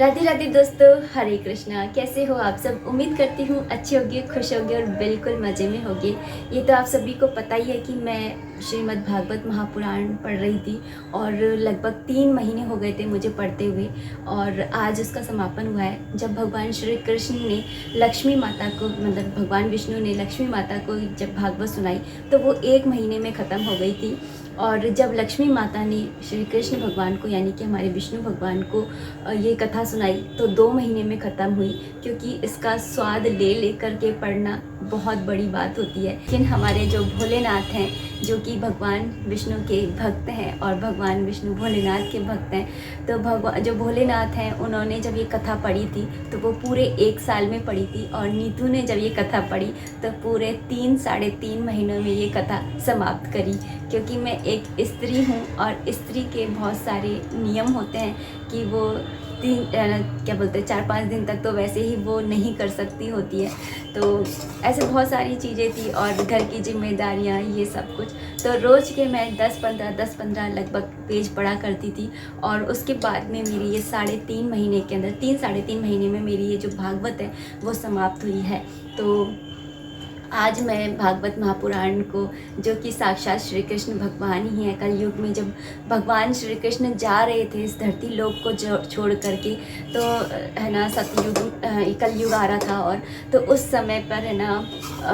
राधे राधे दोस्तों, हरे कृष्णा। कैसे हो आप सब? उम्मीद करती हूँ अच्छे होगे, खुश होगे और बिल्कुल मज़े में होगे। ये तो आप सभी को पता ही है कि मैं श्रीमद् भागवत महापुराण पढ़ रही थी और लगभग 3 महीने हो गए थे मुझे पढ़ते हुए, और आज उसका समापन हुआ है। जब भगवान श्री कृष्ण ने लक्ष्मी माता को, मतलब भगवान विष्णु ने लक्ष्मी माता को जब भागवत सुनाई तो वो 1 महीने में ख़त्म हो गई थी। और जब लक्ष्मी माता ने श्री कृष्ण भगवान को, यानी कि हमारे विष्णु भगवान को ये कथा सुनाई तो 2 महीने में ख़त्म हुई, क्योंकि इसका स्वाद ले लेकर के पढ़ना बहुत बड़ी बात होती है। लेकिन हमारे जो भोलेनाथ हैं, जो कि भगवान विष्णु के भक्त हैं और भगवान विष्णु भोलेनाथ के भक्त हैं, तो भगवान जो भोलेनाथ हैं उन्होंने जब ये कथा पढ़ी थी तो वो पूरे 1 साल में पढ़ी थी, और नीतू ने जब ये कथा पढ़ी तो पूरे 3-3.5 महीनों में ये कथा समाप्त करी। क्योंकि मैं एक स्त्री हूँ और स्त्री के बहुत सारे नियम होते हैं कि वो 4-5 दिन तक तो वैसे ही वो नहीं कर सकती होती है। तो ऐसे बहुत सारी चीज़ें थी और घर की जिम्मेदारियाँ, ये सब कुछ। तो रोज़ के मैं 10-15 लगभग पेज पढ़ा करती थी, और उसके बाद में मेरी ये 3.5 महीने के अंदर, 3-3.5 महीने में मेरी ये जो भागवत है वो समाप्त हुई है। तो आज मैं भागवत महापुराण को, जो कि साक्षात श्री कृष्ण भगवान ही हैं, कलयुग में जब भगवान श्री कृष्ण जा रहे थे इस धरती लोक को छोड़ करके, तो है ना सतयुग, कलयुग आ रहा था, और तो उस समय पर है ना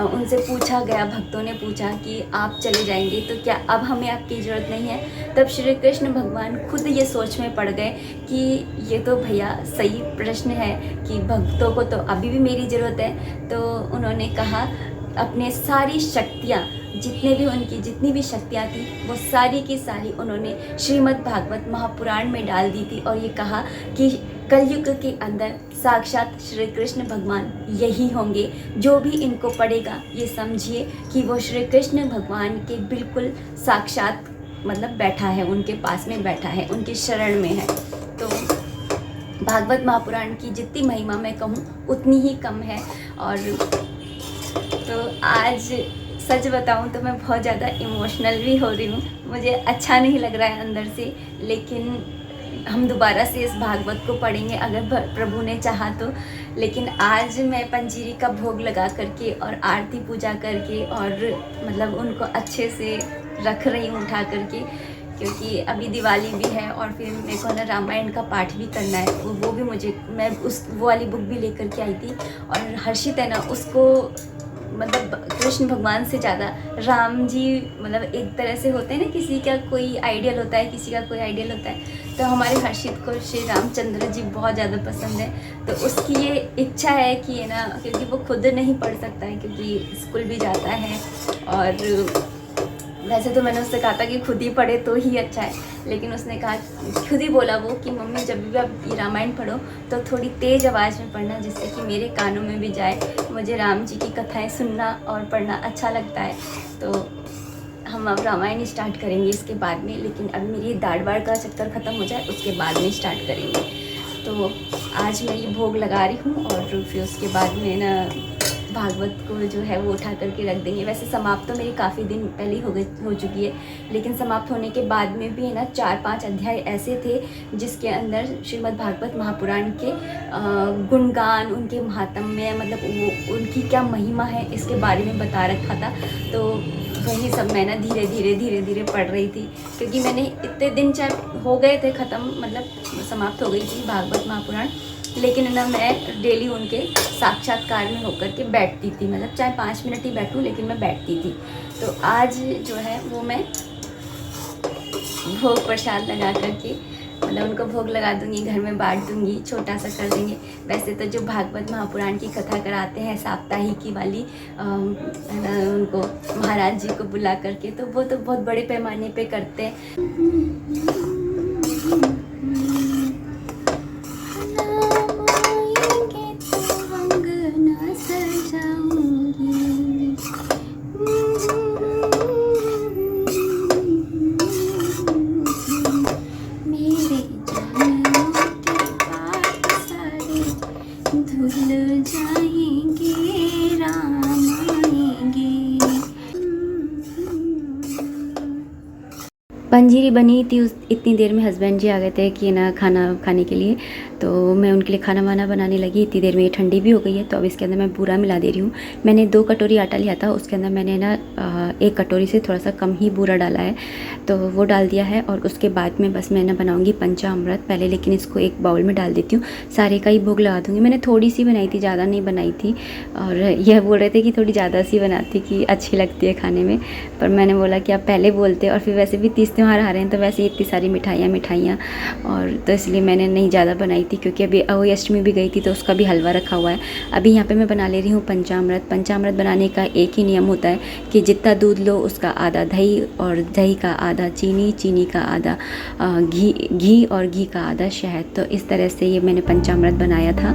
उनसे पूछा गया, भक्तों ने पूछा कि आप चले जाएंगे तो क्या अब हमें आपकी ज़रूरत नहीं है? तब श्री कृष्ण भगवान खुद ये सोच में पड़ गए कि ये तो भैया सही प्रश्न है कि भक्तों को तो अभी भी मेरी ज़रूरत है। तो उन्होंने कहा, अपने सारी शक्तियाँ, जितनी भी शक्तियाँ थी वो सारी की सारी उन्होंने श्रीमद् भागवत महापुराण में डाल दी थी, और ये कहा कि कलयुग के अंदर साक्षात श्री कृष्ण भगवान यही होंगे। जो भी इनको पढ़ेगा ये समझिए कि वो श्री कृष्ण भगवान के बिल्कुल साक्षात, मतलब बैठा है, उनके पास में बैठा है, उनकी शरण में है। तो भागवत महापुराण की जितनी महिमा मैं कहूँ उतनी ही कम है। और तो आज सच बताऊं तो मैं बहुत ज़्यादा इमोशनल भी हो रही हूँ। मुझे अच्छा नहीं लग रहा है अंदर से, लेकिन हम दोबारा से इस भागवत को पढ़ेंगे अगर प्रभु ने चाहा तो। लेकिन आज मैं पंजीरी का भोग लगा करके और आरती पूजा करके, और मतलब उनको अच्छे से रख रही हूँ उठा करके, क्योंकि अभी दिवाली भी है और फिर मेरे को ना रामायण का पाठ भी करना है। वो भी मैं वो वाली बुक भी लेकर के आई थी, और हर्षित है ना उसको, मतलब कृष्ण भगवान से ज़्यादा राम जी, मतलब एक तरह से होते हैं ना, किसी का कोई आइडियल होता है, किसी का कोई आइडियल होता है। तो हमारे हर्षित को श्री रामचंद्र जी बहुत ज़्यादा पसंद है। तो उसकी ये इच्छा है कि है ना, क्योंकि वो खुद नहीं पढ़ सकता है क्योंकि स्कूल भी जाता है, और वैसे तो मैंने उससे कहा था कि खुद ही पढ़े तो ही अच्छा है, लेकिन उसने कहा, खुद ही बोला वो कि मम्मी जब भी आप ये रामायण पढ़ो तो थोड़ी तेज़ आवाज़ में पढ़ना, जिससे कि मेरे कानों में भी जाए। मुझे राम जी की कथाएं सुनना और पढ़ना अच्छा लगता है। तो हम अब रामायण स्टार्ट करेंगे इसके बाद में, लेकिन अब मेरी दाढ़ वाड़ का चक्कर ख़त्म हो जाए उसके बाद में स्टार्ट करेंगे। तो आज मैं ये भोग लगा रही हूँ, और फिर उसके बाद में ना भागवत को जो है वो उठा करके रख देंगे। वैसे समाप्त तो मेरी काफ़ी दिन पहले ही हो चुकी है, लेकिन समाप्त होने के बाद में भी है ना 4-5 अध्याय ऐसे थे जिसके अंदर श्रीमद् भागवत महापुराण के गुणगान, उनके महात्म्य, मतलब वो उनकी क्या महिमा है इसके बारे में बता रखा था। तो वही सब मैं ना धीरे धीरे पढ़ रही थी, क्योंकि मैंने इतने दिन चाहे हो गए थे ख़त्म, मतलब समाप्त हो गई थी भागवत महापुराण, लेकिन ना मैं डेली उनके साक्षात्कार में होकर के बैठती थी, मतलब चाहे 5 मिनट ही बैठूं लेकिन मैं बैठती थी। तो आज जो है वो मैं भोग प्रसाद लगा करके, मतलब उनको भोग लगा दूंगी, घर में बांट दूंगी, छोटा सा कर देंगे। वैसे तो जो भागवत महापुराण की कथा कराते हैं साप्ताहिकी वाली, उनको महाराज जी को बुला करके, तो वो तो बहुत बड़े पैमाने पे करते हैं। पंजीरी बनी थी उस इतनी देर में हस्बैंड जी आ गए थे कि ना खाना खाने के लिए, तो मैं उनके लिए खाना वाना बनाने लगी। इतनी देर में ये ठंडी भी हो गई है, तो अब इसके अंदर मैं बूरा मिला दे रही हूँ। मैंने 2 कटोरी आटा लिया था, उसके अंदर मैंने ना 1 कटोरी से थोड़ा सा कम ही बूरा डाला है, तो वो डाल दिया है। और उसके बाद में बस मैं ना बनाऊँगी पंचामृत पहले, लेकिन इसको एक बाउल में डाल देती हूँ, सारे का ही भोग लगा दूँगी। मैंने थोड़ी सी बनाई थी, ज़्यादा नहीं बनाई थी, और यह बोल रहे थे कि थोड़ी ज़्यादा सी बनाती कि अच्छी लगती है खाने में, पर मैंने बोला कि आप पहले बोलते, और फिर वैसे भी 30 त्यौहार आ रहे हैं, तो वैसे इतनी सारी मिठाइयाँ और तो इसलिए मैंने नहीं ज़्यादा बनाई थी, क्योंकि अभी अहोई अष्टमी भी गई थी तो उसका भी हलवा रखा हुआ है। अभी यहाँ पे मैं बना ले रही हूँ पंचामृत। पंचामृत बनाने का एक ही नियम होता है कि जितना दूध लो उसका आधा दही, और दही का आधा चीनी, चीनी का आधा घी और घी का आधा शहद। तो इस तरह से ये मैंने पंचामृत बनाया था।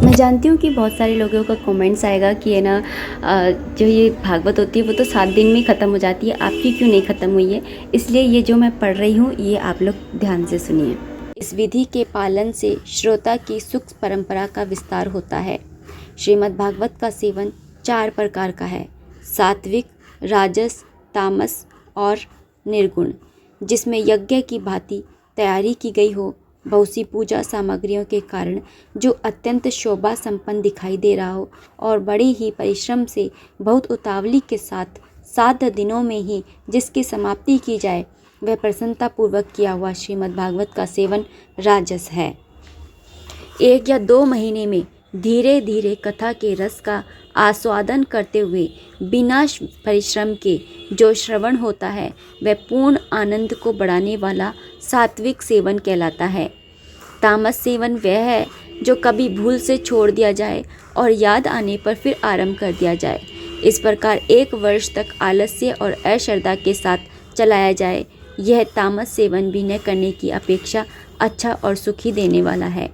मैं जानती हूँ कि बहुत सारे लोगों का कमेंट्स आएगा कि है ना जो ये भागवत होती है वो तो 7 दिन में ही ख़त्म हो जाती है, आपकी क्यों नहीं ख़त्म हुई है। इसलिए ये जो मैं पढ़ रही हूँ ये आप लोग ध्यान से सुनिए। इस विधि के पालन से श्रोता की सुख परंपरा का विस्तार होता है। श्रीमद् भागवत का सेवन 4 प्रकार का है, सात्विक, राजस, तामस और निर्गुण, जिसमें यज्ञ की भांति तैयारी की गई हो। बहुत सी पूजा सामग्रियों के कारण जो अत्यंत शोभा संपन्न दिखाई दे रहा हो और बड़े ही परिश्रम से बहुत उतावली के साथ 7 दिनों में ही जिसकी समाप्ति की जाए, वह प्रसन्नतापूर्वक किया हुआ श्रीमद् भागवत का सेवन राजस है। 1 या 2 महीने में धीरे धीरे कथा के रस का आस्वादन करते हुए बिना परिश्रम के जो श्रवण होता है, वह पूर्ण आनंद को बढ़ाने वाला सात्विक सेवन कहलाता है। तामस सेवन वह है जो कभी भूल से छोड़ दिया जाए और याद आने पर फिर आरंभ कर दिया जाए। इस प्रकार 1 वर्ष तक आलस्य और अश्रद्धा के साथ चलाया जाए, यह तामस सेवन भी न करने की अपेक्षा अच्छा और सुखी देने वाला है।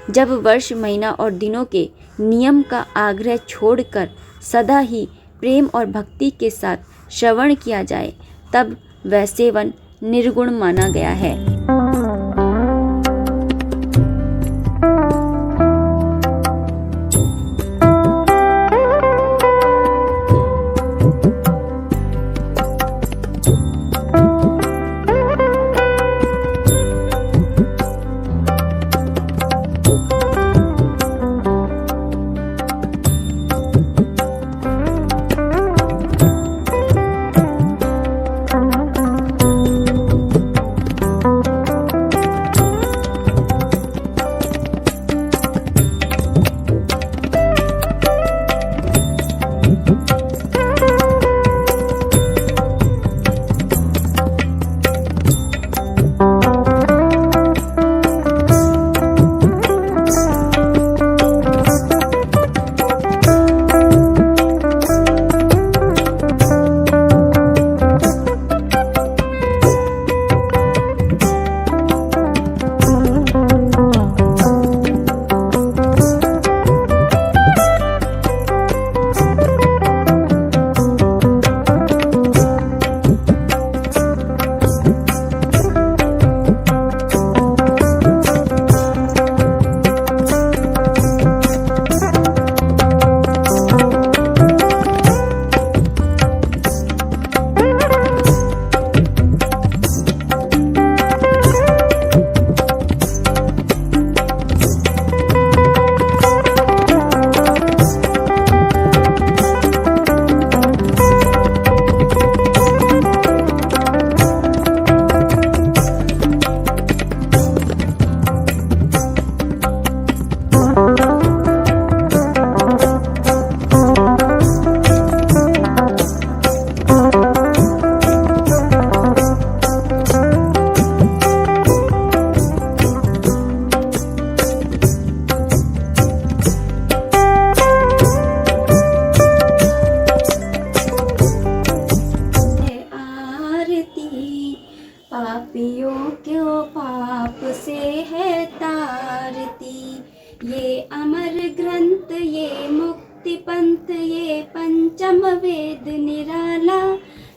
जब वर्ष, महीना और दिनों के नियम का आग्रह छोड़कर सदा ही प्रेम और भक्ति के साथ श्रवण किया जाए, तब वह सेवन निर्गुण माना गया है। वेद निराला,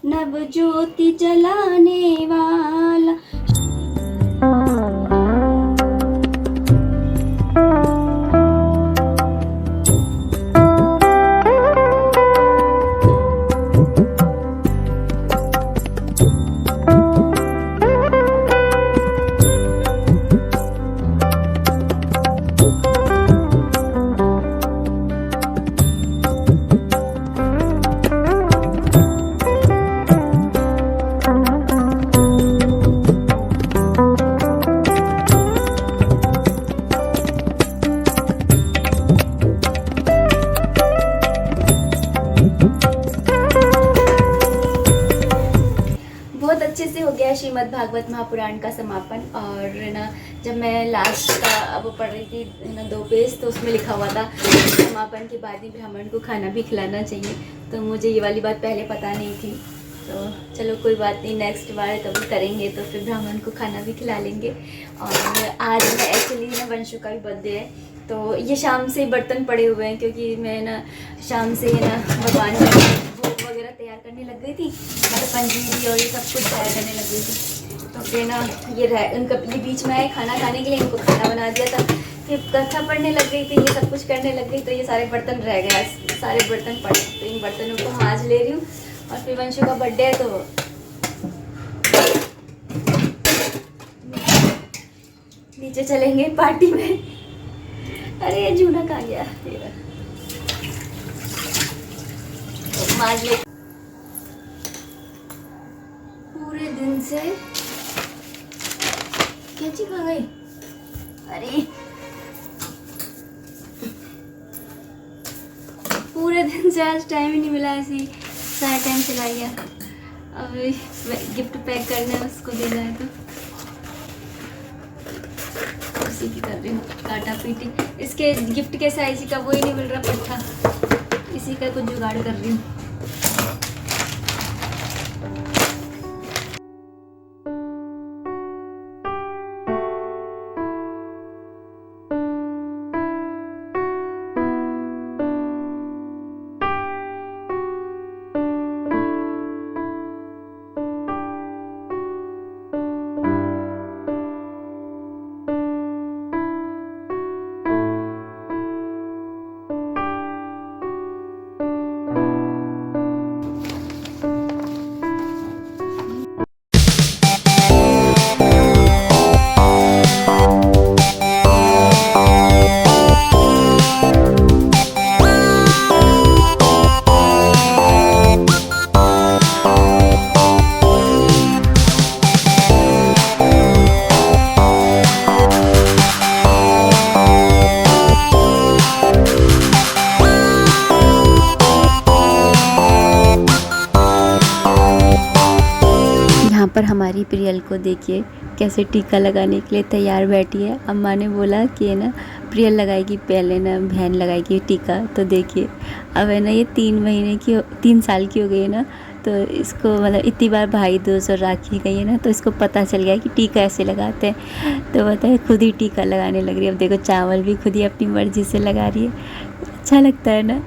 नव ज्योति जलाने वाला। बहुत अच्छे से हो गया श्रीमद् भागवत महापुराण का समापन। और ना जब मैं लास्ट का वो पढ़ रही थी ना 2 पेज, तो उसमें लिखा हुआ था समापन के बाद ही ब्राह्मण को खाना भी खिलाना चाहिए। तो मुझे ये वाली बात पहले पता नहीं थी, तो चलो कोई बात नहीं, नेक्स्ट बार कभी करेंगे तो फिर ब्राह्मण को खाना भी खिला लेंगे। और आज मैं एक्चुअली ना वंशु का भी बर्थडे है, तो ये शाम से बर्तन पड़े हुए हैं, क्योंकि मैं ना शाम से ना भगवान का भोग वगैरह तैयार करने लग गई थी, मतलब पंजीरी और ये सब कुछ तैयार करने लग गई थी। तो फिर ना ये बीच में आए खाना खाने के लिए, इनको खाना बना दिया था, फिर कथा पढ़ने लग गई थी, ये सब कुछ करने लग गई, तो ये सारे बर्तन रह गए, सारे बर्तन पड़े, तो इन बर्तनों को मांज ले रही हूँ। और फिर वंशु का बर्थडे है तो नीचे चलेंगे पार्टी में। अरे ये जूना कहाँ गया तेरा, तो मांझ ले। पूरे दिन से कैची खा गई, अरे पूरे दिन से आज टाइम ही नहीं मिला, ऐसी सारा टाइम चला गया। अब गिफ्ट पैक करना है, उसको देना है, तो उसी की कर रही हूँ काटा पीटी। इसके गिफ्ट के साइज का वो ही नहीं मिल रहा पट्टा, इसी का कुछ जुगाड़ कर रही हूँ। पर हमारी प्रियल को देखिए कैसे टीका लगाने के लिए तैयार बैठी है। अम्मा ने बोला कि है ना प्रियल लगाएगी, पहले ना बहन लगाएगी टीका। तो देखिए अब है ना ये 3 साल की हो गई है ना, तो इसको मतलब इतनी बार भाई दूज और राखी गई है ना, तो इसको पता चल गया कि टीका ऐसे लगाते हैं। तो बताए खुद ही टीका लगाने लग रही है। अब देखो चावल भी खुद ही अपनी मर्जी से लगा रही है, अच्छा लगता है ना।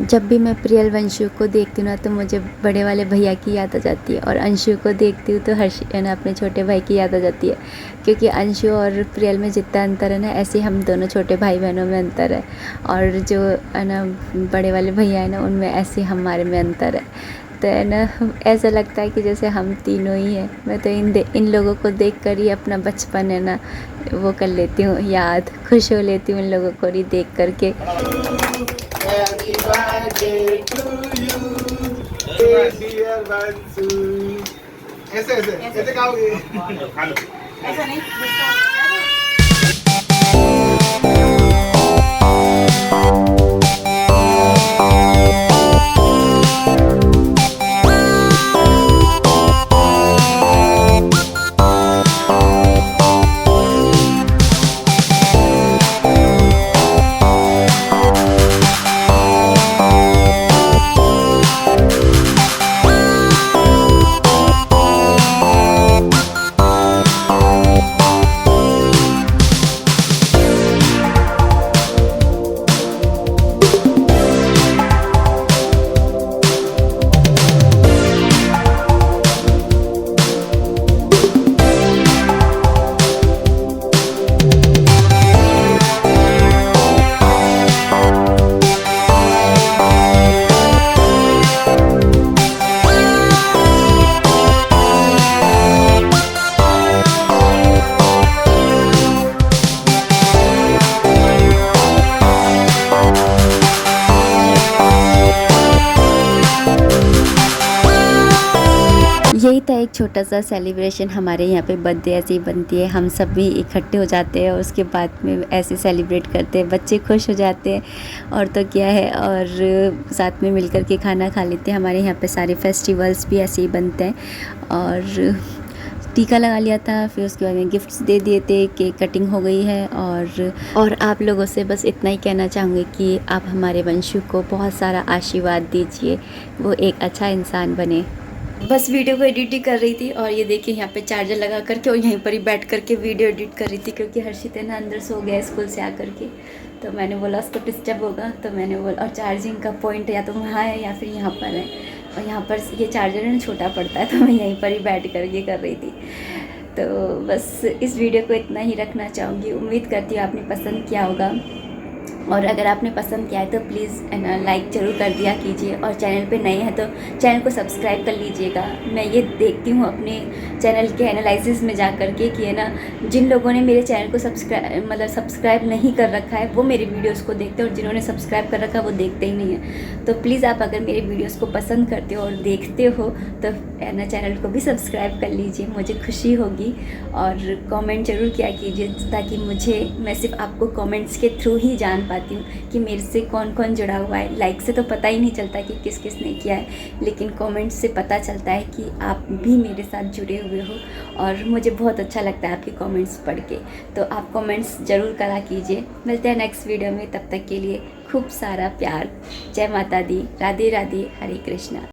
जब भी मैं प्रियल वंशु को देखती हूँ ना, तो मुझे बड़े वाले भैया की याद आ जाती है, और अंशु को देखती हूँ तो हर्ष है ना अपने छोटे भाई की याद आ जाती है। क्योंकि अंशु और प्रियल में जितना अंतर है ना, ऐसे हम दोनों छोटे भाई बहनों में अंतर है, और जो है ना बड़े वाले भैया है ना, उनमें ऐसे हमारे में अंतर है। तो है ना ऐसा लगता है कि जैसे हम तीनों ही हैं। मैं तो इन लोगों को देख कर ही अपना बचपन है ना वो कर लेती हूँ याद, खुश हो लेती हूँ इन लोगों को ही देख करके। Happy birthday to you, dear Vansu. ऐसे खाओगे? खा लो। ऐसा नहीं। छोटा सा सेलिब्रेशन हमारे यहाँ पे बर्थडे ऐसे ही बनती है, हम सब भी इकट्ठे हो जाते हैं और उसके बाद में ऐसे सेलिब्रेट करते हैं, बच्चे खुश हो जाते हैं और तो क्या है, और साथ में मिलकर के खाना खा लेते हैं। हमारे यहाँ पे सारे फेस्टिवल्स भी ऐसे ही बनते हैं। और टीका लगा लिया था, फिर उसके बाद में गिफ्ट्स दे दिए थे, केक कटिंग हो गई है। और आप लोगों से बस इतना ही कहना चाहूँगी कि आप हमारे वंशु को बहुत सारा आशीर्वाद दीजिए, वो एक अच्छा इंसान बने। बस वीडियो को एडिट कर रही थी और ये देखिए यहाँ पे चार्जर लगा करके और यहीं पर ही बैठ करके वीडियो एडिट कर रही थी, क्योंकि हर्षित है ना अंदर सो गया स्कूल से आकर के, तो मैंने बोला उसको डिस्टर्ब होगा, तो मैंने बोला, और चार्जिंग का पॉइंट या तो वहाँ है या फिर यहाँ पर है, और यहाँ पर ये चार्जर है ना छोटा पड़ता है, तो मैं यहीं पर ही बैठ करके कर रही थी। तो बस इस वीडियो को इतना ही रखना चाहूँगी। उम्मीद करती हूँ आपने पसंद किया होगा, और अगर आपने पसंद किया है तो प्लीज़ लाइक ज़रूर कर दिया कीजिए, और चैनल पे नए हैं तो चैनल को सब्सक्राइब कर लीजिएगा। मैं ये देखती हूँ अपने चैनल के एनालिसिस में जा कर के कि है ना, जिन लोगों ने मेरे चैनल को सब्सक्राइब नहीं कर रखा है वो मेरे वीडियोस को देखते हैं, और जिन्होंने सब्सक्राइब कर रखा है वो देखते ही नहीं है। तो प्लीज़ आप अगर मेरे वीडियोस को पसंद करते हो और देखते हो तो है ना चैनल को भी सब्सक्राइब कर लीजिए, मुझे खुशी होगी। और कमेंट ज़रूर किया कीजिए, ताकि मैं सिर्फ आपको कमेंट्स के थ्रू ही जान पाती हूँ कि मेरे से कौन कौन जुड़ा हुआ है। लाइक से तो पता ही नहीं चलता कि किस किस ने किया है, लेकिन कमेंट्स से पता चलता है कि आप भी मेरे साथ जुड़े हुए हो, और मुझे बहुत अच्छा लगता है आपके कमेंट्स पढ़ के। तो आप कमेंट्स ज़रूर करा कीजिए। मिलते हैं नेक्स्ट वीडियो में, तब तक के लिए खूब सारा प्यार। जय माता दी, राधे राधे, हरे कृष्णा।